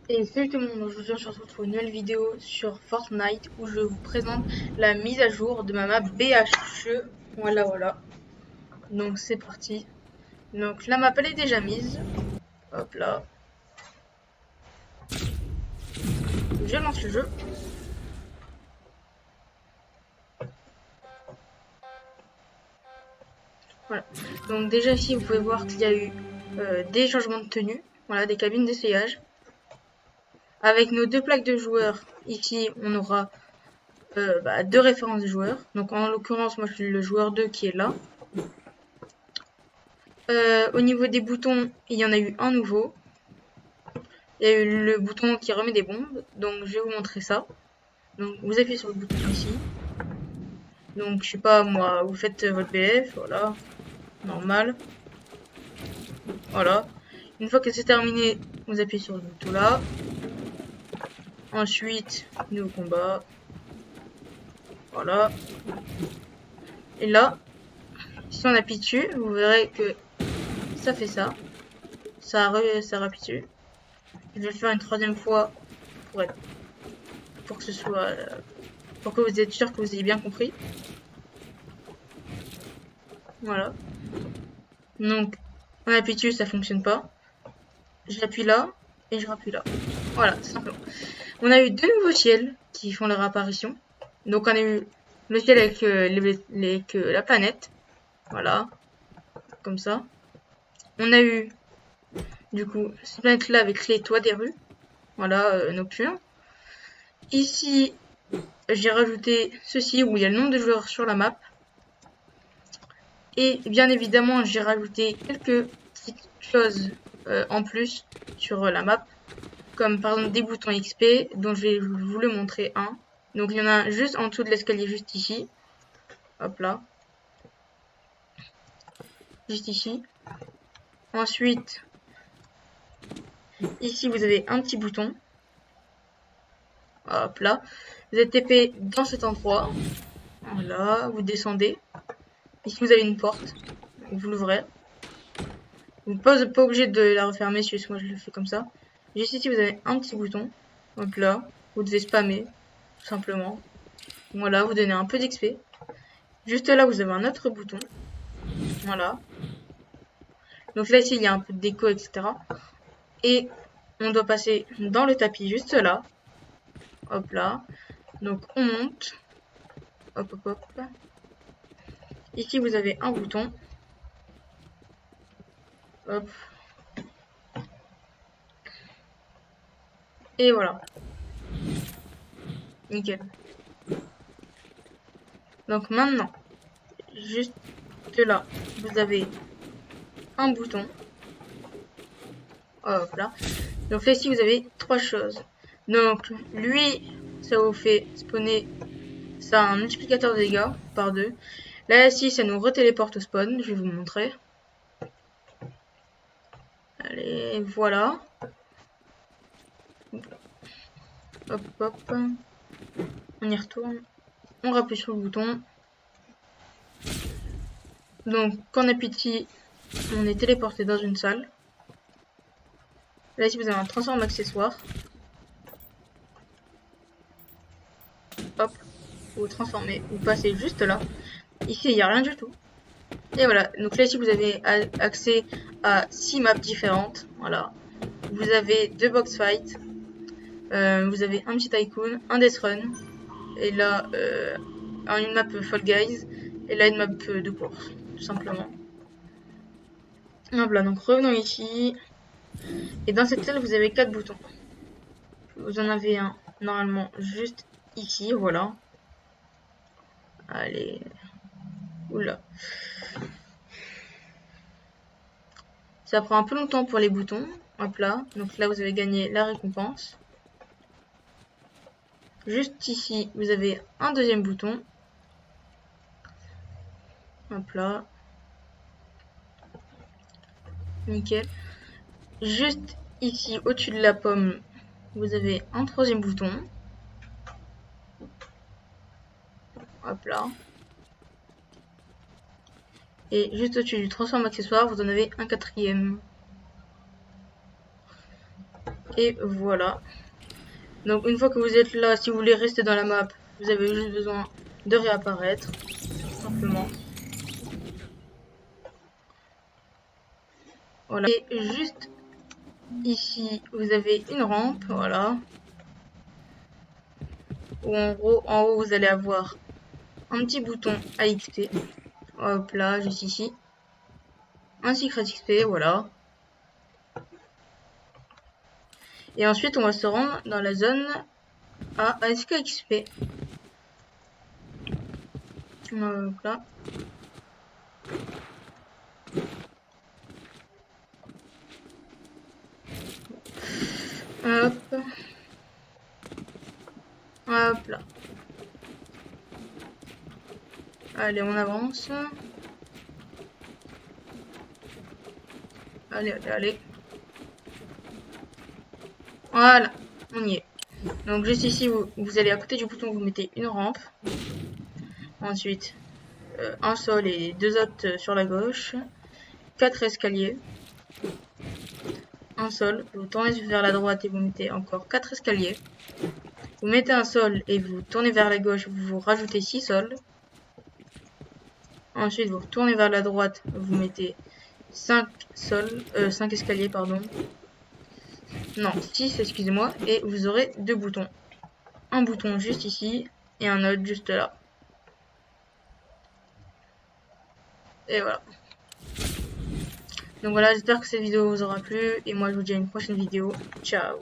Et salut tout le monde, aujourd'hui on se retrouve pour une nouvelle vidéo sur Fortnite où je vous présente la mise à jour de ma map BHE. Voilà, voilà. Donc c'est parti. Donc la map elle est déjà mise. Hop là. Je lance le jeu. Voilà. Donc déjà ici vous pouvez voir qu'il y a eu des changements de tenue. Voilà, des cabines d'essayage. Avec nos deux plaques de joueurs, ici on aura deux références de joueurs. Donc en l'occurrence moi je suis le joueur 2 qui est là. Au niveau des boutons, il y en a eu un nouveau. Il y a eu le bouton qui remet des bombes. Donc je vais vous montrer ça. Donc vous appuyez sur le bouton ici. Donc je sais pas moi, vous faites votre BF, voilà, normal. Voilà. Une fois que c'est terminé, vous appuyez sur le bouton là. Ensuite, nouveau combat. Voilà. Et là, si on appuie dessus, vous verrez que ça fait ça. Ça rappuie dessus. Je vais le faire une troisième fois pour que ce soit pour que vous êtes sûr que vous ayez bien compris. Voilà. Donc on appuie dessus, ça fonctionne pas. J'appuie là et je rappuie là. Voilà, tout simplement. On a eu deux nouveaux ciels qui font leur apparition. Donc on a eu le ciel avec, la planète. Voilà, comme ça. On a eu du coup cette planète là avec les toits des rues. Voilà, nocturne. Ici, j'ai rajouté ceci où il y a le nombre de joueurs sur la map. Et bien évidemment, j'ai rajouté quelques petites choses en plus sur la map. Comme par exemple des boutons XP, dont je vais vous le montrer un. Donc il y en a un juste en dessous de l'escalier, juste ici. Hop là. Juste ici. Ensuite, ici vous avez un petit bouton. Hop là. Vous êtes TP dans cet endroit. Voilà, vous descendez. Ici vous avez une porte. Vous l'ouvrez. Vous n'êtes pas obligé de la refermer, si moi je le fais comme ça. Juste ici vous avez un petit bouton. Hop là. Vous devez spammer, tout simplement. Voilà, vous donnez un peu d'XP. Juste là vous avez un autre bouton. Voilà. Donc là ici il y a un peu de déco, etc. Et on doit passer dans le tapis juste là. Hop là. Donc on monte. Hop hop hop. Ici vous avez un bouton. Hop. Et voilà. Nickel. Donc maintenant, juste là, vous avez un bouton. Hop là. Donc là ici vous avez trois choses. Donc lui, ça vous fait spawner. Ça a un multiplicateur de dégâts par 2. Là ici ça nous retéléporte au spawn. Je vais vous montrer. Allez, voilà. Hop hop. On y retourne. On rappuie sur le bouton. Donc quand on appuie ici, on est téléporté dans une salle. Là ici vous avez un transform accessoire. Hop, vous transformez, vous passez juste là. Ici il n'y a rien du tout. Et voilà, donc là ici vous avez accès à 6 maps différentes. Voilà. Vous avez 2 box fight. Vous avez un petit tycoon, un death run. Et là, une map Fall Guys. Et là une map de course, tout simplement. Hop là, donc revenons ici. Et dans cette salle vous avez 4 boutons. Vous en avez un normalement juste ici, voilà. Allez. Oula. Ça prend un peu longtemps pour les boutons. Hop là. Donc là, vous avez gagné la récompense. Juste ici, vous avez un deuxième bouton. Hop là. Nickel. Juste ici, au-dessus de la pomme, vous avez un troisième bouton. Hop là. Et juste au-dessus du transform accessoire, vous en avez un quatrième. Et voilà. Donc une fois que vous êtes là, si vous voulez rester dans la map, vous avez juste besoin de réapparaître, simplement. Voilà. Et juste ici, vous avez une rampe, voilà. Où en haut, vous allez avoir un petit bouton à XP. Hop là, juste ici. Un secret XP, voilà. Et ensuite, on va se rendre dans la zone à ASK XP. Hop là. Hop. Hop là. Allez, on avance. Allez, allez, allez. Voilà, on y est. Donc juste ici, vous allez à côté du bouton, vous mettez une rampe. Ensuite, un sol et deux autres sur la gauche. 4 escaliers. Un sol. Vous tournez vers la droite et vous mettez encore 4 escaliers. Vous mettez un sol et vous tournez vers la gauche, vous rajoutez 6 sols. Ensuite, vous retournez vers la droite, vous mettez 5 escaliers, pardon. Non, 6, excusez-moi. Et vous aurez deux boutons. Un bouton juste ici et un autre juste là. Et voilà. Donc voilà, j'espère que cette vidéo vous aura plu. Et moi, je vous dis à une prochaine vidéo. Ciao!